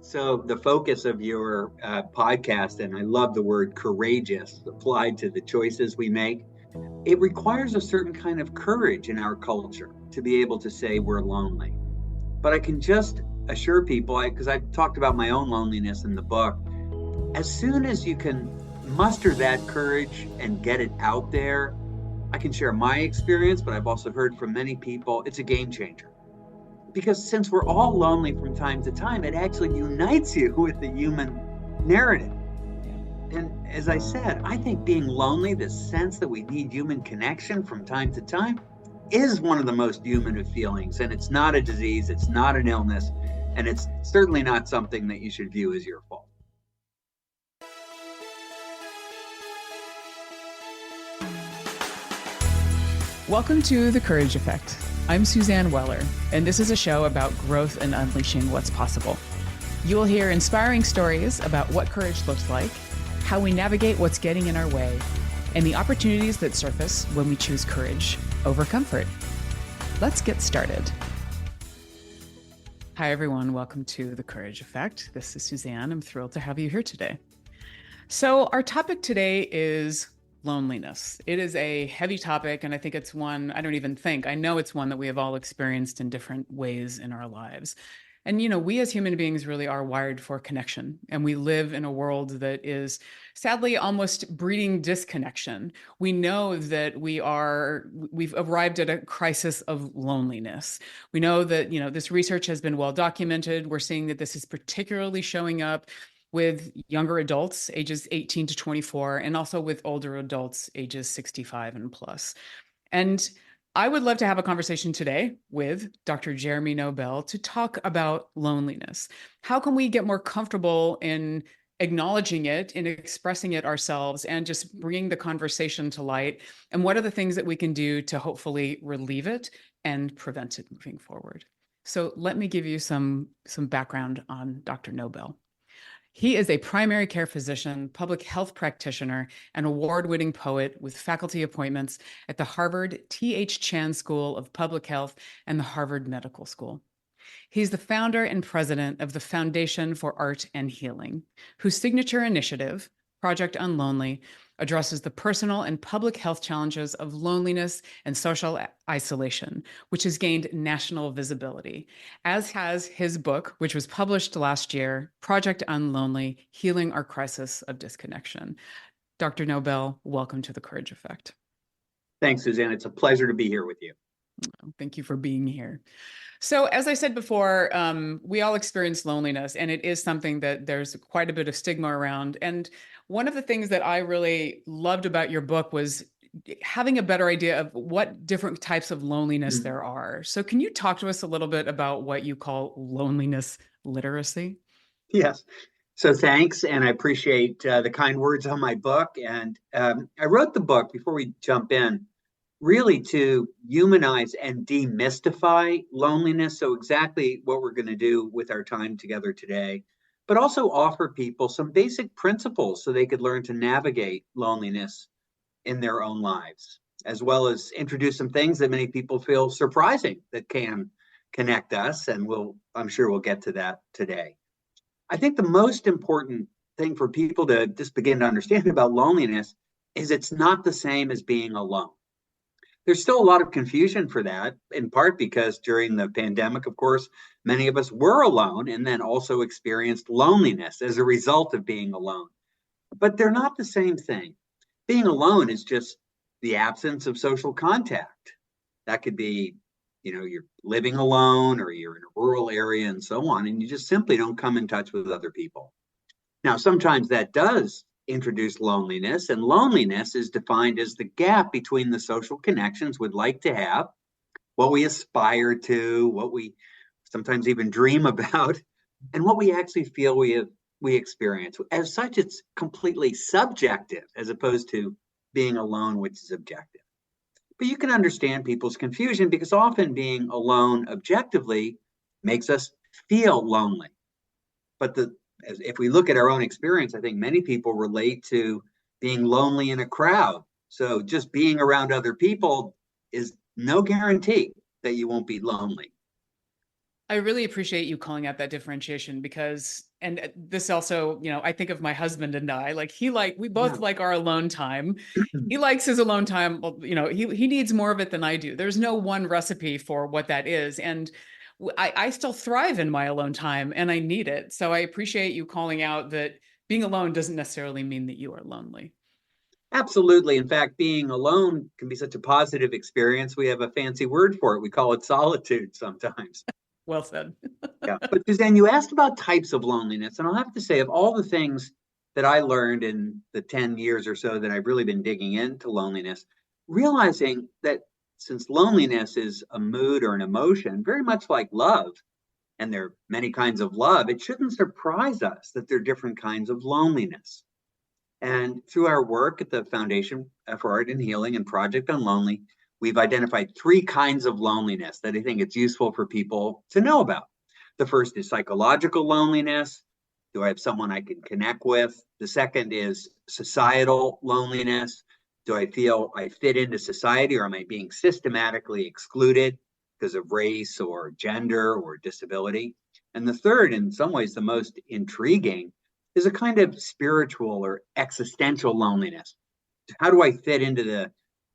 So the focus of your podcast, and I love the word courageous applied to the choices we make. It requires a certain kind of courage in our culture to be able to say we're lonely. But I can just assure people, because I've talked about my own loneliness in the book, as soon as you can muster that courage and get it out there, I can share my experience, but I've also heard from many people, it's a game changer. Because since we're all lonely from time to time, it actually unites you with the human narrative. And as I said, I think being lonely, the sense that we need human connection from time to time, is one of the most human of feelings. And it's not a disease, it's not an illness, and it's certainly not something that you should view as your fault. Welcome to The Courage Effect. I'm Suzanne Weller, and this is a show about growth and unleashing what's possible. You will hear inspiring stories about what courage looks like, how we navigate what's getting in our way, and the opportunities that surface when we choose courage over comfort. Let's get started. Hi, everyone. Welcome to The Courage Effect. This is Suzanne. I'm thrilled to have you here today. So our topic today is loneliness. It is a heavy topic, and I think it's one, I know it's one that we have all experienced in different ways in our lives. And, we as human beings really are wired for connection, and we live in a world that is sadly almost breeding disconnection. We know that we've arrived at a crisis of loneliness. We know that, this research has been well documented. We're seeing that this is particularly showing up with younger adults, ages 18 to 24, and also with older adults, ages 65 and plus. And I would love to have a conversation today with Dr. Jeremy Nobel to talk about loneliness. How can we get more comfortable in acknowledging it, in expressing it ourselves, and just bringing the conversation to light? And what are the things that we can do to hopefully relieve it and prevent it moving forward? So let me give you some background on Dr. Nobel. He is a primary care physician, public health practitioner, and award-winning poet with faculty appointments at the Harvard T.H. Chan School of Public Health and the Harvard Medical School. He's the founder and president of the Foundation for Art and Healing, whose signature initiative, Project Unlonely, addresses the personal and public health challenges of loneliness and social isolation, which has gained national visibility, as has his book, which was published last year, Project Unlonely, Healing Our Crisis of Disconnection. Dr. Nobel, welcome to The Courage Effect. Thanks, Suzanne. It's a pleasure to be here with you. Thank you for being here. So as I said before, we all experience loneliness, and it is something that there's quite a bit of stigma around. And one of the things that I really loved about your book was having a better idea of what different types of loneliness there are. So can you talk to us a little bit about what you call loneliness literacy? Yes. So thanks, and I appreciate the kind words on my book. And I wrote the book, before we jump in, really to humanize and demystify loneliness. So exactly what we're going to do with our time together today, but also offer people some basic principles so they could learn to navigate loneliness in their own lives, as well as introduce some things that many people feel surprising that can connect us. And I'm sure we'll get to that today. I think the most important thing for people to just begin to understand about loneliness is it's not the same as being alone. There's still a lot of confusion for that, in part because during the pandemic, of course, many of us were alone and then also experienced loneliness as a result of being alone. But they're not the same thing. Being alone is just the absence of social contact. That could be, you're living alone or you're in a rural area and so on, and you just simply don't come in touch with other people. Now, sometimes that does introduce loneliness, and loneliness is defined as the gap between the social connections we'd like to have, what we aspire to, what we sometimes even dream about, and what we actually feel we experience. As such, it's completely subjective as opposed to being alone, which is objective. But you can understand people's confusion because often being alone objectively makes us feel lonely. But if we look at our own experience, I think many people relate to being lonely in a crowd. So just being around other people is no guarantee that you won't be lonely. I really appreciate you calling out that differentiation because and this also, I think of my husband and I, like we both Yeah. like our alone time. He likes his alone time. Well, he needs more of it than I do. There's no one recipe for what that is. And I still thrive in my alone time and I need it. So I appreciate you calling out that being alone doesn't necessarily mean that you are lonely. Absolutely. In fact, being alone can be such a positive experience. We have a fancy word for it. We call it solitude sometimes. Well said. Yeah. But Suzanne, you asked about types of loneliness. And I'll have to say, of all the things that I learned in the 10 years or so that I've really been digging into loneliness, realizing that since loneliness is a mood or an emotion, very much like love, and there are many kinds of love, it shouldn't surprise us that there are different kinds of loneliness. And through our work at the Foundation for Art and Healing and Project Unlonely, we've identified three kinds of loneliness that I think it's useful for people to know about. The first is psychological loneliness. Do I have someone I can connect with? The second is societal loneliness. Do I feel I fit into society, or am I being systematically excluded because of race or gender or disability? And the third, in some ways, the most intriguing, is a kind of spiritual or existential loneliness. How do I fit into the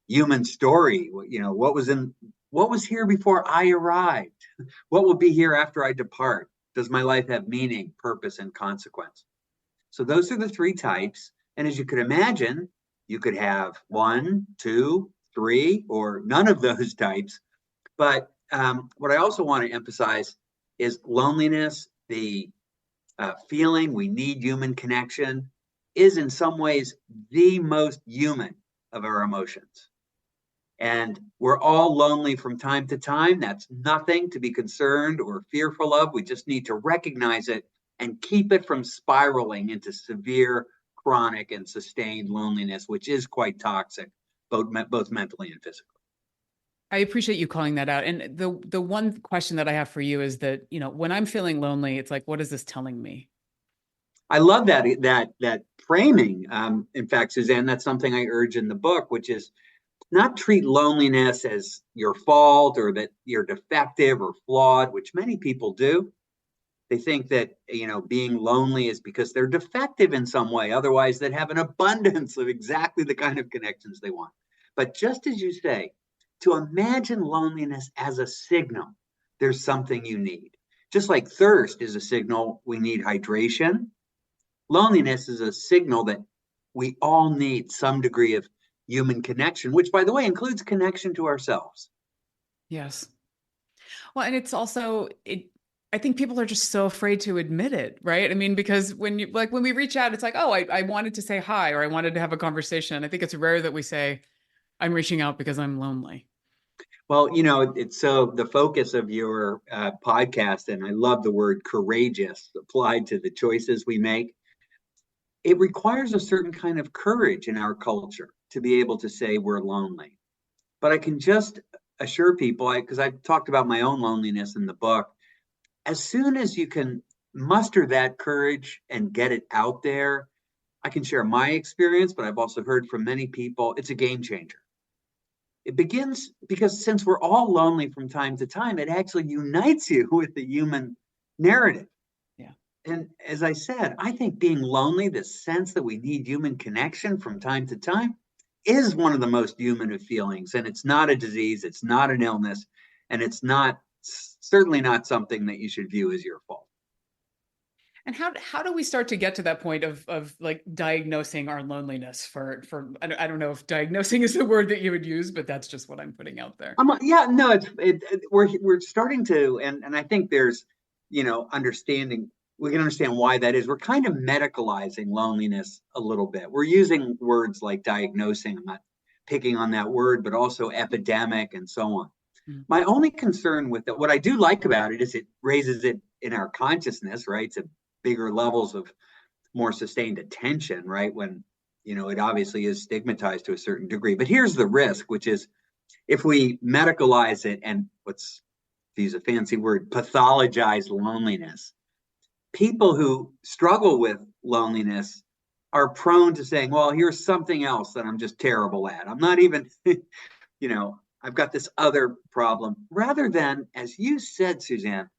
human story? What was here before I arrived? What will be here after I depart? Does my life have meaning, purpose, and consequence? So those are the three types. And as you could imagine, you could have one, two, three, or none of those types. But what I also want to emphasize is loneliness, the feeling we need human connection, is in some ways the most human of our emotions. And we're all lonely from time to time. That's nothing to be concerned or fearful of. We just need to recognize it and keep it from spiraling into severe, chronic, and sustained loneliness, which is quite toxic, both mentally and physically. I appreciate you calling that out. And the one question that I have for you is that, when I'm feeling lonely, it's like, what is this telling me? I love that framing. In fact, Suzanne, that's something I urge in the book, which is not treat loneliness as your fault or that you're defective or flawed, which many people do. They think that being lonely is because they're defective in some way. Otherwise, they'd have an abundance of exactly the kind of connections they want. But just as you say, to imagine loneliness as a signal, there's something you need. Just like thirst is a signal we need hydration, loneliness is a signal that we all need some degree of human connection, which, by the way, includes connection to ourselves. Yes. Well, and it's also I think people are just so afraid to admit it, right? I mean, because when we reach out, it's like, oh, I wanted to say hi or I wanted to have a conversation. I think it's rare that we say, I'm reaching out because I'm lonely. Well, it's so the focus of your podcast, and I love the word courageous applied to the choices we make. It requires a certain kind of courage in our culture to be able to say we're lonely. But I can just assure people, because I've talked about my own loneliness in the book, as soon as you can muster that courage and get it out there, I can share my experience, but I've also heard from many people, it's a game changer. It begins because since we're all lonely from time to time, it actually unites you with the human narrative. Yeah. And as I said, I think being lonely, the sense that we need human connection from time to time, is one of the most human of feelings. And it's not a disease, it's not an illness, and it's certainly not something that you should view as your fault. And how do we start to get to that point of like diagnosing our loneliness for I don't know if diagnosing is the word that you would use, but that's just what I'm putting out there. Yeah, no, we're starting to, and I think there's, understanding. We can understand why that is. We're kind of medicalizing loneliness a little bit. We're using words like diagnosing. I'm not picking on that word, but also epidemic and so on. Mm. My only concern with it, what I do like about it, is it raises it in our consciousness, right, to bigger levels of more sustained attention, right? When, it obviously is stigmatized to a certain degree. But here's the risk, which is if we medicalize it and let's use a fancy word, pathologize loneliness, people who struggle with loneliness are prone to saying, well, here's something else that I'm just terrible at. I'm not even, I've got this other problem, rather than, as you said, Suzanne,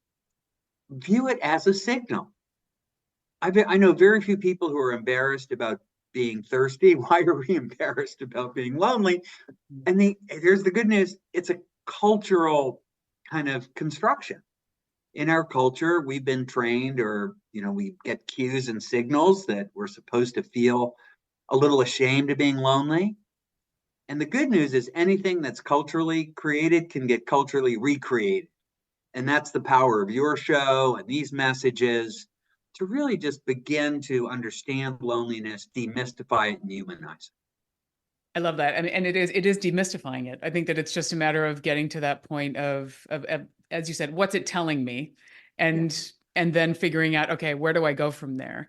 view it as a signal. I know very few people who are embarrassed about being thirsty. Why are we embarrassed about being lonely? And here's the good news. It's a cultural kind of construction. In our culture, we've been trained, or, we get cues and signals that we're supposed to feel a little ashamed of being lonely. And the good news is anything that's culturally created can get culturally recreated. And that's the power of your show and these messages, to really just begin to understand loneliness, demystify it, and humanize I love that. And it is demystifying it. I think that it's just a matter of getting to that point of as you said, what's it telling me? it. Yeah. And then figuring out, okay, where do I go from there?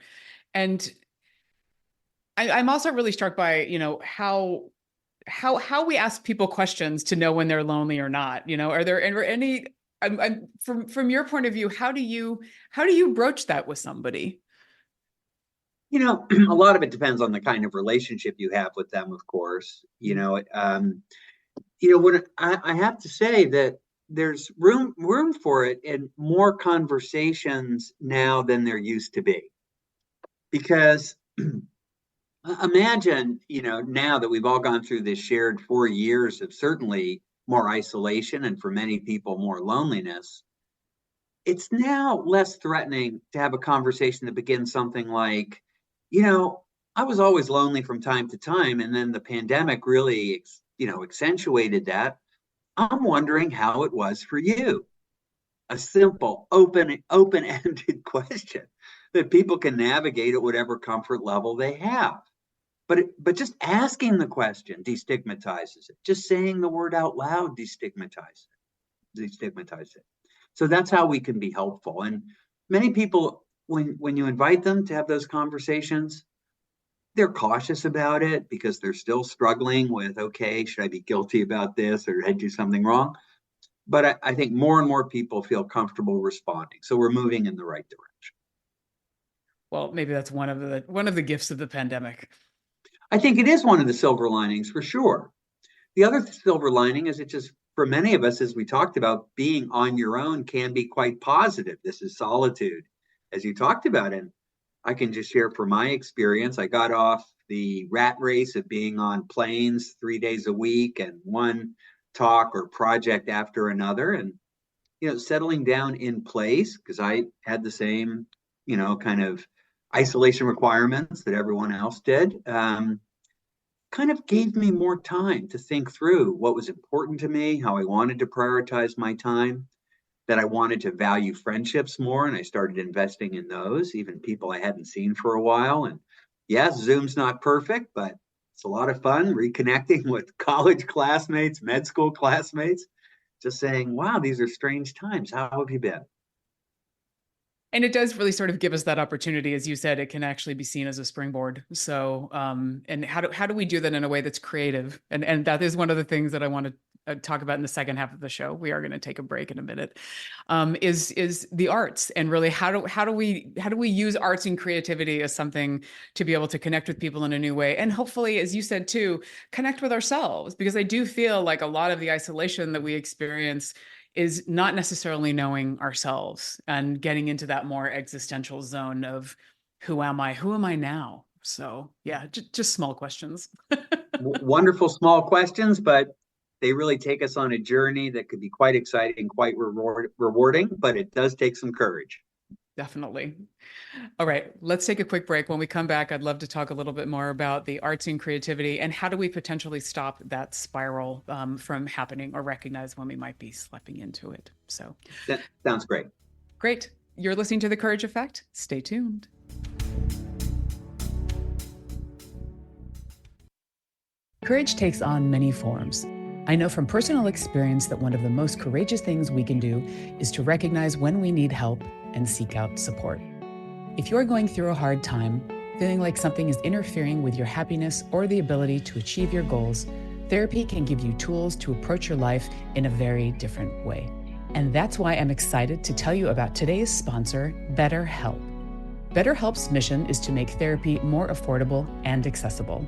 And I'm also really struck by, how we ask people questions to know when they're lonely or not. Are there any from your point of view, how do you broach that with somebody? A lot of it depends on the kind of relationship you have with them, of course. When I have to say that there's room for it in more conversations now than there used to be. Because imagine, now that we've all gone through this shared 4 years of certainly more isolation, and for many people, more loneliness, it's now less threatening to have a conversation that begins something like, you know, I was always lonely from time to time, and then the pandemic really, accentuated that. I'm wondering how it was for you. A simple, open-ended question that people can navigate at whatever comfort level they have. But just asking the question destigmatizes it. Just saying the word out loud destigmatizes it. So that's how we can be helpful. And many people, when you invite them to have those conversations, they're cautious about it because they're still struggling with, okay, should I be guilty about this, or did I do something wrong? But I think more and more people feel comfortable responding. So we're moving in the right direction. Well, maybe that's one of the gifts of the pandemic. I think it is one of the silver linings for sure. The other silver lining is, it just, for many of us, as we talked about, being on your own can be quite positive. This is solitude, as you talked about. And I can just share from my experience. I got off the rat race of being on planes 3 days a week and one talk or project after another, and settling down in place, because I had the same kind of isolation requirements that everyone else did. Kind of gave me more time to think through what was important to me, how I wanted to prioritize my time, that I wanted to value friendships more, and I started investing in those, even people I hadn't seen for a while. And yes, Zoom's not perfect, but it's a lot of fun reconnecting with college classmates, med school classmates, just saying, wow, these are strange times. How have you been? And it does really sort of give us that opportunity. As you said, it can actually be seen as a springboard. So, and how do we do that in a way that's creative? And that is one of the things that I want to talk about in the second half of the show. We are going to take a break in a minute. Is the arts, and really how do we use arts and creativity as something to be able to connect with people in a new way, and hopefully, as you said too, connect with ourselves, because I do feel like a lot of the isolation that we experience is not necessarily knowing ourselves and getting into that more existential zone of who am I now? So yeah, just small questions. Wonderful small questions, but they really take us on a journey that could be quite exciting, quite rewarding, but it does take some courage. Definitely. All right, let's take a quick break. When we come back, I'd love to talk a little bit more about the arts and creativity, and how do we potentially stop that spiral from happening, or recognize when we might be slipping into it. So that sounds great. Great. You're listening to The Courage Effect. Stay tuned. Courage takes on many forms. I know from personal experience that one of the most courageous things we can do is to recognize when we need help and seek out support. If you're going through a hard time, feeling like something is interfering with your happiness or the ability to achieve your goals, therapy can give you tools to approach your life in a very different way. And that's why I'm excited to tell you about today's sponsor, BetterHelp. BetterHelp's mission is to make therapy more affordable and accessible.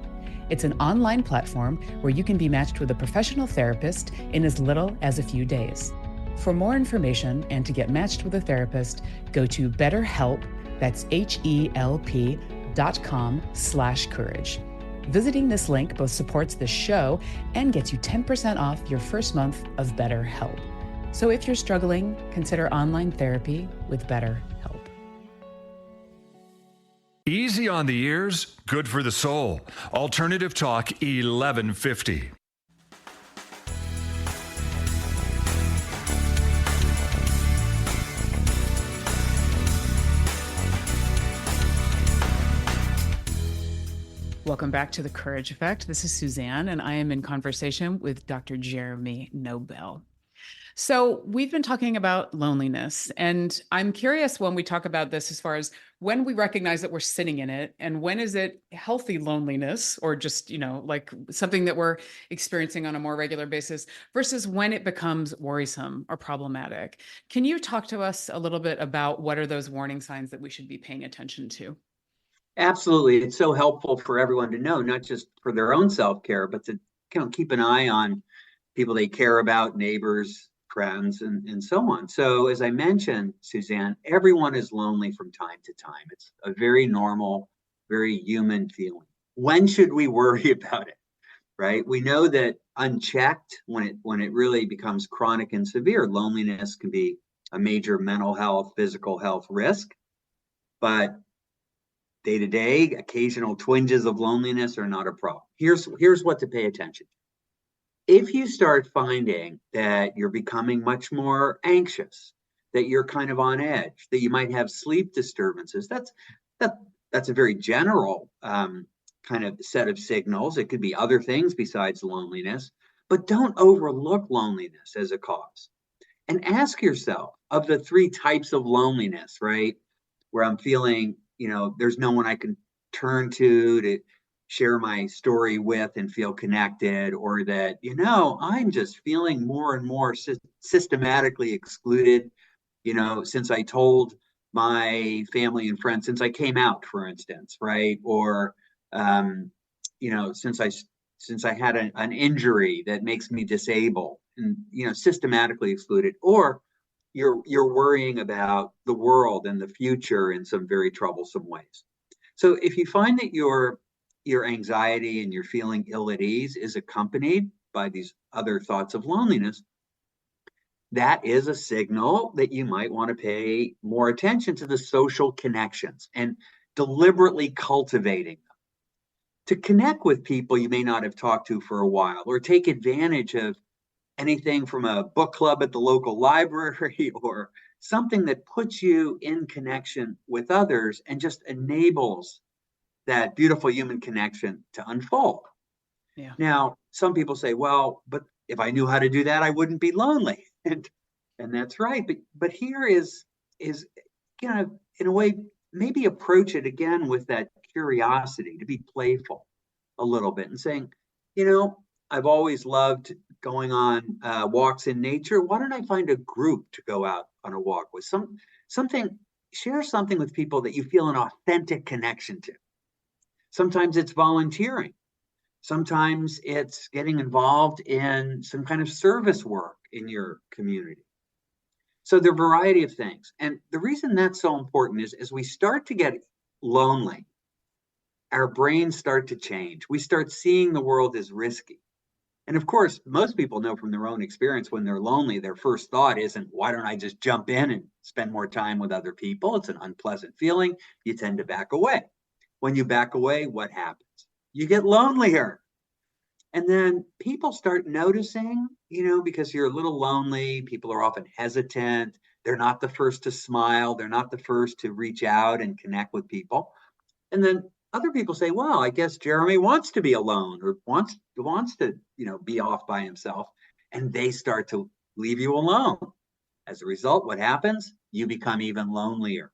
It's an online platform where you can be matched with a professional therapist in as little as a few days. For more information and to get matched with a therapist, go to betterhelp.com That's HELP.com/courage. Visiting this link both supports the show and gets you 10% off your first month of BetterHelp. So if you're struggling, consider online therapy with BetterHelp. Easy on the ears, good for the soul. Alternative Talk 1150. Welcome back to The Courage Effect. This is Suzanne, and I am in conversation with Dr. Jeremy Nobel. So we've been talking about loneliness, and I'm curious when we talk about this as far as when we recognize that we're sitting in it, and when is it healthy loneliness or just, like something that we're experiencing on a more regular basis versus when it becomes worrisome or problematic. Can you talk to us a little bit about what are those warning signs that we should be paying attention to? Absolutely. It's so helpful for everyone to know, not just for their own self-care, but to keep an eye on people they care about, neighbors, friends, and so on. So as I mentioned, Suzanne, everyone is lonely from time to time. It's a very normal, very human feeling. When should we worry about it? Right? We know that unchecked, when it really becomes chronic and severe, loneliness can be a major mental health, physical health risk. But day to day, occasional twinges of loneliness are not a problem. Here's what to pay attention to. If you start finding that you're becoming much more anxious, that you're kind of on edge, that you might have sleep disturbances, that's a very general kind of set of signals. It could be other things besides loneliness, but don't overlook loneliness as a cause. And ask yourself, of the three types of loneliness, right, where I'm feeling there's no one I can turn to share my story with and feel connected, or that, I'm just feeling more and more systematically excluded, since I told my family and friends, since I came out, for instance, right? Or, since I had an injury that makes me disabled and, systematically excluded. Or you're worrying about the world and the future in some very troublesome ways. So if you find that your anxiety and your feeling ill at ease is accompanied by these other thoughts of loneliness, that is a signal that you might want to pay more attention to the social connections and deliberately cultivating them. To connect with people you may not have talked to for a while, or take advantage of anything from a book club at the local library or something that puts you in connection with others and just enables that beautiful human connection to unfold. Yeah. Now, some people say, well, but if I knew how to do that, I wouldn't be lonely. And that's right. But here is in a way, maybe approach it again with that curiosity, to be playful a little bit and saying, I've always loved going on walks in nature. Why don't I find a group to go out on a walk with? Share something with people that you feel an authentic connection to. Sometimes it's volunteering. Sometimes it's getting involved in some kind of service work in your community. So there are a variety of things. And the reason that's so important is as we start to get lonely, our brains start to change. We start seeing the world as risky. And of course, most people know from their own experience, when they're lonely, their first thought isn't, why don't I just jump in and spend more time with other people? It's an unpleasant feeling. You tend to back away. When you back away, what happens? You get lonelier. And then people start noticing, because you're a little lonely, people are often hesitant. They're not the first to smile. They're not the first to reach out and connect with people. And then other people say, well, I guess Jeremy wants to be alone, or wants to, be off by himself. And they start to leave you alone. As a result, what happens? You become even lonelier.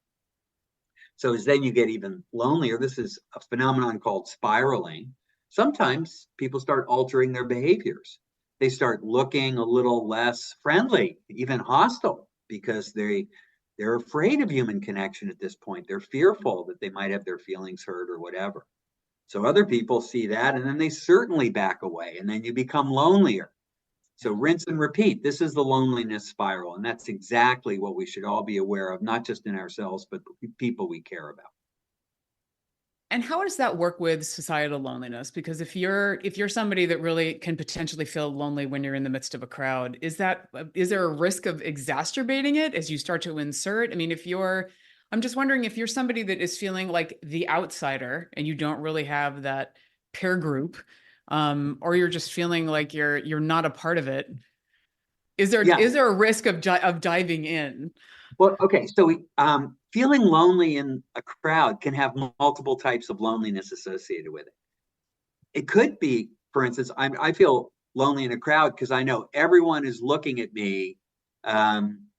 So as then you get even lonelier, this is a phenomenon called spiraling. Sometimes people start altering their behaviors. They start looking a little less friendly, even hostile, because they're afraid of human connection at this point. They're fearful that they might have their feelings hurt or whatever. So other people see that, and then they certainly back away, and then you become lonelier. So rinse and repeat. This is the loneliness spiral. And that's exactly what we should all be aware of, not just in ourselves, but the people we care about. And how does that work with societal loneliness? Because if you're somebody that really can potentially feel lonely when you're in the midst of a crowd, is there a risk of exacerbating it as you start to insert? I mean, I'm just wondering if you're somebody that is feeling like the outsider and you don't really have that peer group, or you're just feeling like you're not a part of it. Is there Yeah. is there a risk of diving in? Well, okay. So feeling lonely in a crowd can have multiple types of loneliness associated with it. It could be, for instance, I feel lonely in a crowd because I know everyone is looking at me,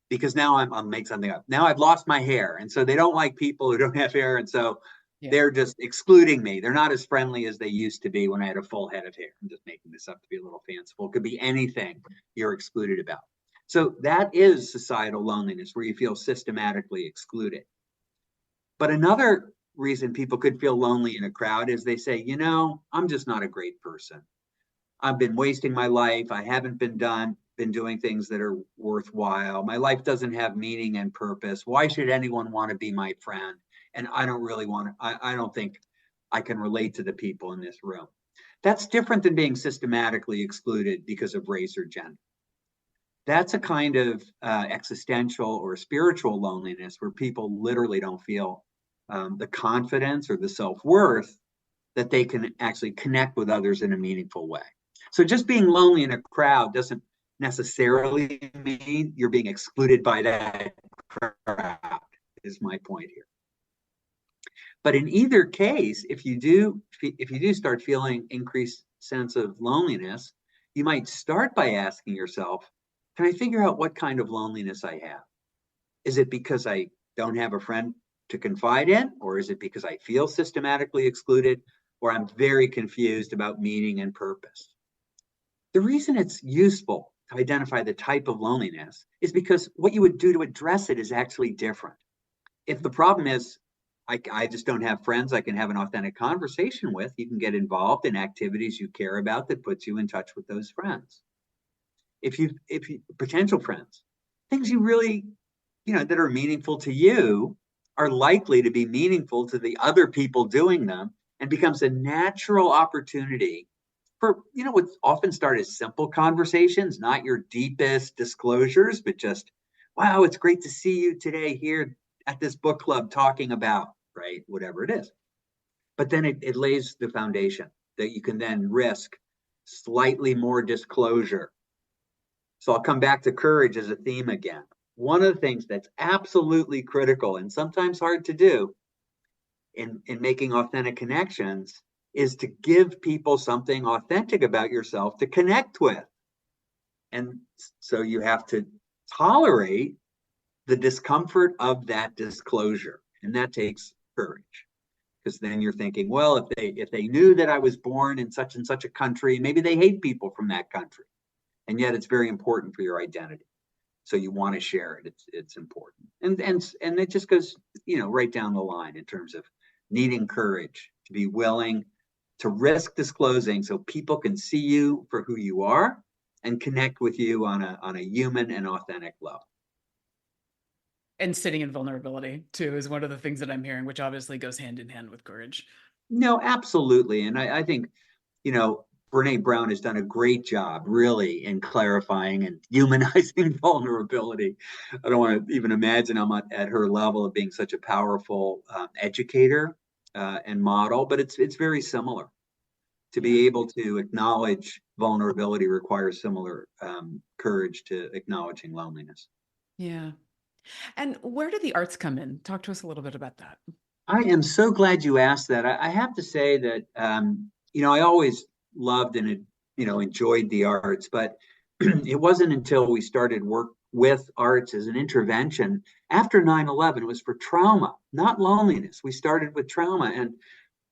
because now I'll make something up. Now I've lost my hair, and so they don't like people who don't have hair, and so Yeah. they're just excluding me. They're not as friendly as they used to be when I had a full head of hair. I'm just making this up to be a little fanciful. It could be anything you're excluded about. So that is societal loneliness, where you feel systematically excluded. But another reason people could feel lonely in a crowd is they say, I'm just not a great person. I've been wasting my life. I haven't been doing things that are worthwhile. My life doesn't have meaning and purpose. Why should anyone want to be my friend? And I don't really want to, I don't think I can relate to the people in this room. That's different than being systematically excluded because of race or gender. That's a kind of existential or spiritual loneliness where people literally don't feel the confidence or the self-worth that they can actually connect with others in a meaningful way. So just being lonely in a crowd doesn't necessarily mean you're being excluded by that crowd, is my point here. But in either case, if you do start feeling increased sense of loneliness, you might start by asking yourself, can I figure out what kind of loneliness I have? Is it because I don't have a friend to confide in? Or is it because I feel systematically excluded? Or I'm very confused about meaning and purpose? The reason it's useful to identify the type of loneliness is because what you would do to address it is actually different. If the problem is, I just don't have friends I can have an authentic conversation with, you can get involved in activities you care about that puts you in touch with those friends. If you potential friends, things you really, that are meaningful to you are likely to be meaningful to the other people doing them, and becomes a natural opportunity for, what often start as simple conversations, not your deepest disclosures, but just, wow, it's great to see you today here at this book club talking about, right, whatever it is. But then it lays the foundation that you can then risk slightly more disclosure. So I'll come back to courage as a theme again. One of the things that's absolutely critical and sometimes hard to do in making authentic connections is to give people something authentic about yourself to connect with. And so you have to tolerate the discomfort of that disclosure. And that takes courage. Because then you're thinking, well, if they knew that I was born in such and such a country, maybe they hate people from that country. And yet it's very important for your identity. So you want to share it. It's important. And it just goes, right down the line in terms of needing courage to be willing to risk disclosing so people can see you for who you are and connect with you on a human and authentic level. And sitting in vulnerability too is one of the things that I'm hearing, which obviously goes hand in hand with courage. No, absolutely. And I think, Brene Brown has done a great job really in clarifying and humanizing vulnerability. I don't want to even imagine I'm at her level of being such a powerful educator and model, but it's very similar. To be able to acknowledge vulnerability requires similar courage to acknowledging loneliness. Yeah. And where do the arts come in? Talk to us a little bit about that. I am so glad you asked that. I have to say that, I always loved and, enjoyed the arts, but it wasn't until we started work with arts as an intervention after 9/11, it was for trauma, not loneliness. We started with trauma,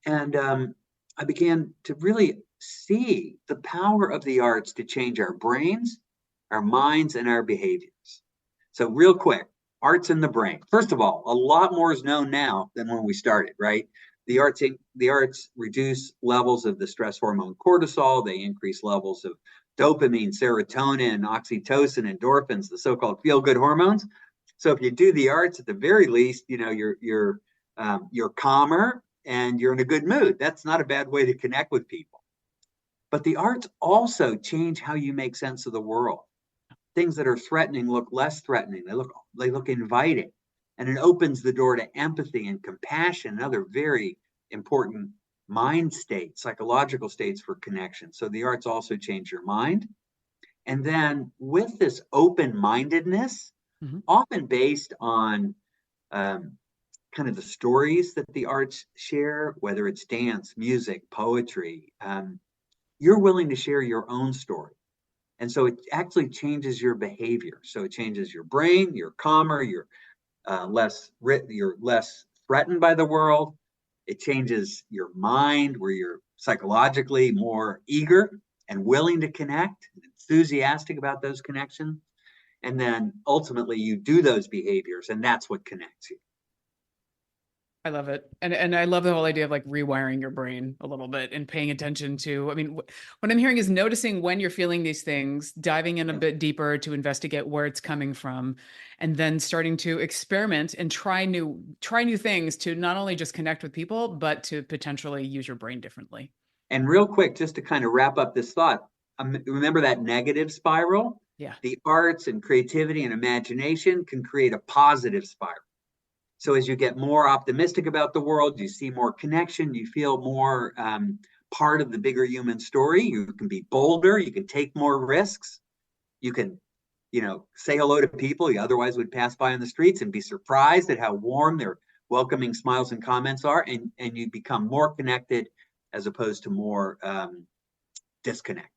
and I began to really see the power of the arts to change our brains, our minds, and our behaviors. So real quick, arts in the brain. First of all, a lot more is known now than when we started, right? The arts reduce levels of the stress hormone cortisol. They increase levels of dopamine, serotonin, oxytocin, endorphins, the so-called feel-good hormones. So if you do the arts, at the very least, you're calmer and you're in a good mood. That's not a bad way to connect with people. But the arts also change how you make sense of the world. Things that are threatening look less threatening. They look inviting, and it opens the door to empathy and compassion and other very important mind states, psychological states for connection. So the arts also change your mind. And then with this open-mindedness, often based on kind of the stories that the arts share, whether it's dance, music, poetry, you're willing to share your own story. And so it actually changes your behavior. So it changes your brain, you're calmer, you're less threatened by the world. It changes your mind where you're psychologically more eager and willing to connect, enthusiastic about those connections. And then ultimately you do those behaviors, and that's what connects you. I love it. And I love the whole idea of like rewiring your brain a little bit and paying attention to, I mean, what I'm hearing is noticing when you're feeling these things, diving in a bit deeper to investigate where it's coming from, and then starting to experiment and try new things to not only just connect with people, but to potentially use your brain differently. And real quick, just to kind of wrap up this thought, remember that negative spiral? Yeah. The arts and creativity and imagination can create a positive spiral. So as you get more optimistic about the world, you see more connection, you feel more part of the bigger human story. You can be bolder, you can take more risks, you can, say hello to people you otherwise would pass by on the streets and be surprised at how warm their welcoming smiles and comments are, and you become more connected as opposed to more disconnected.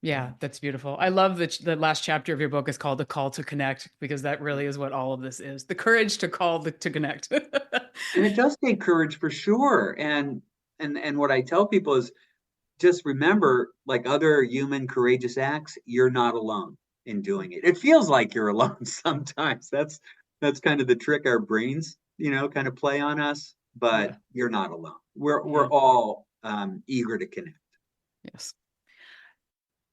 Yeah, that's beautiful. I love that the last chapter of your book is called The Call to Connect, because that really is what all of this is. The courage to to connect. And it does take courage for sure. And what I tell people is just remember, like other human courageous acts, you're not alone in doing it. It feels like you're alone sometimes. That's kind of the trick our brains, kind of play on us, but you're not alone. We're all eager to connect. Yes.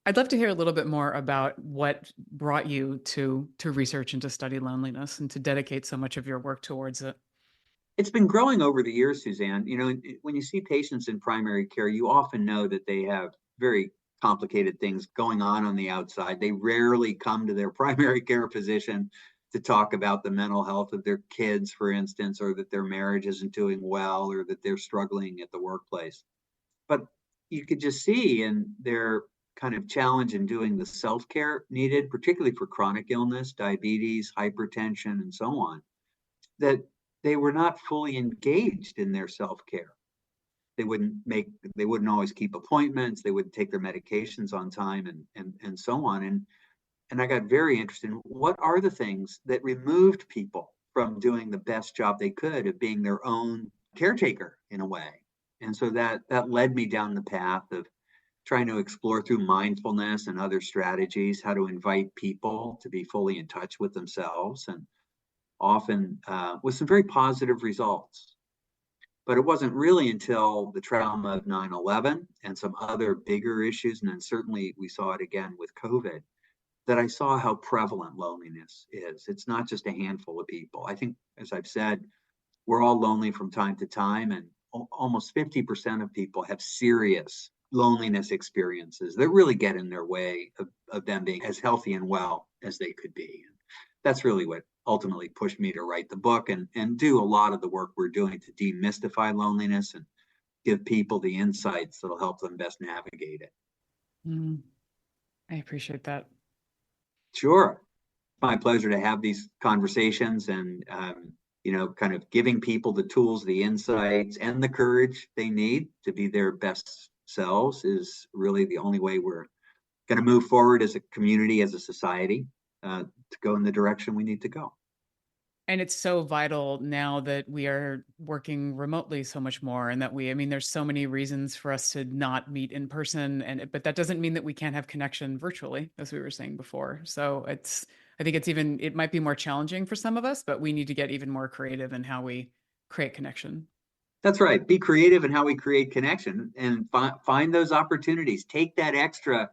I'd love to hear a little bit more about what brought you to research and to study loneliness and to dedicate so much of your work towards it. It's been growing over the years, Suzanne. When you see patients in primary care, you often know that they have very complicated things going on the outside. They rarely come to their primary care physician to talk about the mental health of their kids, for instance, or that their marriage isn't doing well, or that they're struggling at the workplace. But you could just see in their kind of challenge in doing the self-care needed, particularly for chronic illness, diabetes, hypertension, and so on, that they were not fully engaged in their self-care. They wouldn't always keep appointments. They wouldn't take their medications on time and so on. And I got very interested in what are the things that removed people from doing the best job they could of being their own caretaker in a way. And so that led me down the path of trying to explore through mindfulness and other strategies how to invite people to be fully in touch with themselves, and often with some very positive results. But it wasn't really until the trauma of 9/11 and some other bigger issues, and then certainly we saw it again with COVID, that I saw how prevalent loneliness is. It's not just a handful of people. I think, as I've said, we're all lonely from time to time, and almost 50% of people have serious loneliness experiences that really get in their way of them being as healthy and well as they could be. And that's really what ultimately pushed me to write the book and do a lot of the work we're doing to demystify loneliness and give people the insights that'll help them best navigate it. I appreciate that. Sure. My pleasure to have these conversations and, kind of giving people the tools, the insights, and the courage they need to be their best selves is really the only way we're going to move forward as a community, as a society, to go in the direction we need to go. And it's so vital now that we are working remotely so much more, and that there's so many reasons for us to not meet in person, but that doesn't mean that we can't have connection virtually, as we were saying before. So I think it might be more challenging for some of us, but we need to get even more creative in how we create connection. That's right. Be creative in how we create connection and find those opportunities. Take that extra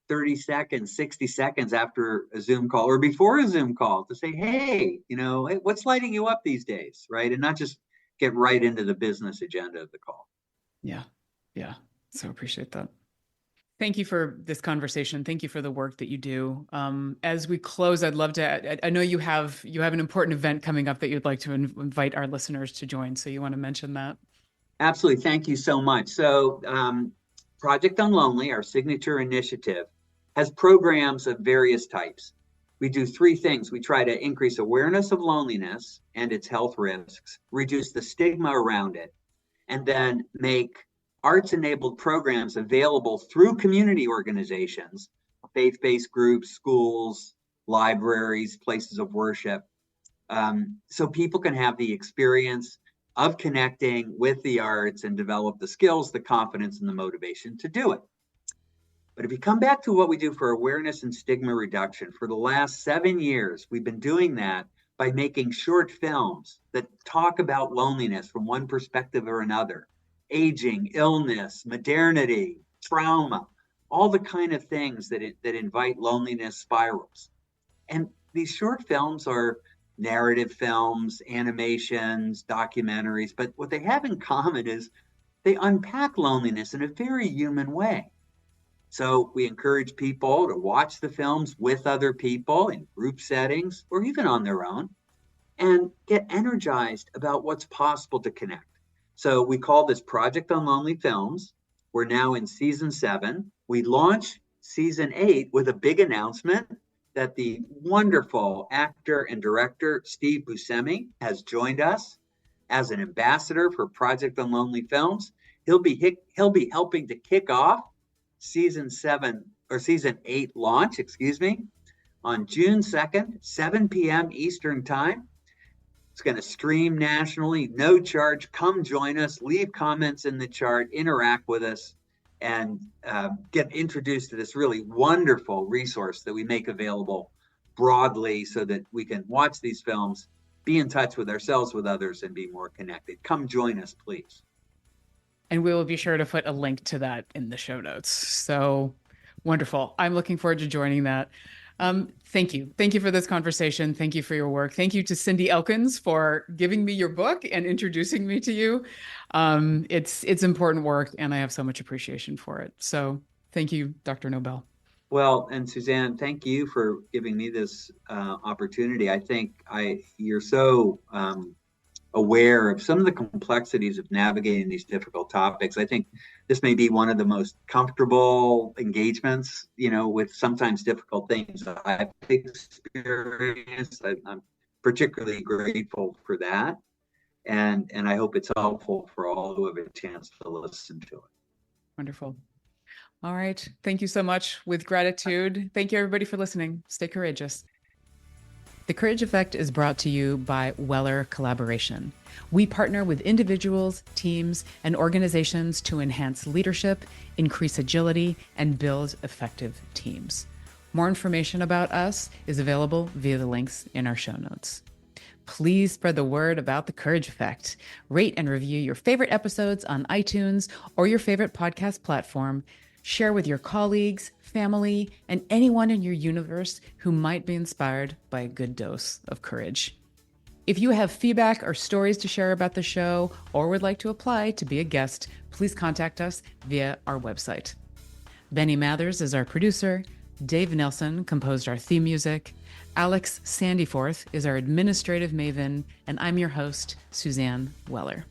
30 seconds, 60 seconds after a Zoom call or before a Zoom call to say, hey, hey, what's lighting you up these days, right? And not just get right into the business agenda of the call. Yeah. Yeah. So appreciate that. Thank you for this conversation. Thank you for the work that you do. As we close, I'd love to, I know you have an important event coming up that you'd like to invite our listeners to join. So you want to mention that? Absolutely. Thank you so much. So Project Unlonely, our signature initiative, has programs of various types. We do three things. We try to increase awareness of loneliness and its health risks, reduce the stigma around it, and then make arts-enabled programs available through community organizations, faith-based groups, schools, libraries, places of worship, so people can have the experience of connecting with the arts and develop the skills, the confidence, and the motivation to do it. But if you come back to what we do for awareness and stigma reduction, for the last 7 years, we've been doing that by making short films that talk about loneliness from one perspective or another, aging, illness, modernity, trauma, all the kind of things that invite loneliness spirals. And these short films are narrative films, animations, documentaries, but what they have in common is they unpack loneliness in a very human way. So we encourage people to watch the films with other people in group settings or even on their own and get energized about what's possible to connect. So we call this Project Unlonely Films. We're now in season 7. We launch season 8 with a big announcement that the wonderful actor and director Steve Buscemi has joined us as an ambassador for Project Unlonely Films. He'll be helping to kick off season 8 launch, on June 2nd, 7 p.m. Eastern Time. It's going to stream nationally, no charge. Come join us, leave comments in the chart, interact with us, and get introduced to this really wonderful resource that we make available broadly so that we can watch these films, be in touch with ourselves, with others, and be more connected. Come join us, please. And we will be sure to put a link to that in the show notes. So wonderful. I'm looking forward to joining that. Thank you. Thank you for this conversation. Thank you for your work. Thank you to Cindy Elkins for giving me your book and introducing me to you. It's important work, and I have so much appreciation for it. So thank you, Dr. Nobel. Well, and Suzanne, thank you for giving me this opportunity. I think you're so aware of some of the complexities of navigating these difficult topics. I think this may be one of the most comfortable engagements, with sometimes difficult things I've experienced. I'm particularly grateful for that. And I hope it's helpful for all who have a chance to listen to it. Wonderful. All right. Thank you so much. With gratitude. Thank you, everybody, for listening. Stay courageous. The Courage Effect is brought to you by Weller Collaboration. We partner with individuals, teams, and organizations to enhance leadership, increase agility, and build effective teams. More information about us is available via the links in our show notes. Please spread the word about the Courage Effect. Rate and review your favorite episodes on iTunes or your favorite podcast platform. Share with your colleagues, family, and anyone in your universe who might be inspired by a good dose of courage. If you have feedback or stories to share about the show or would like to apply to be a guest, please contact us via our website. Benny Mathers is our producer. Dave Nelson composed our theme music. Alex Sandyforth is our administrative maven, and I'm your host, Suzanne Weller.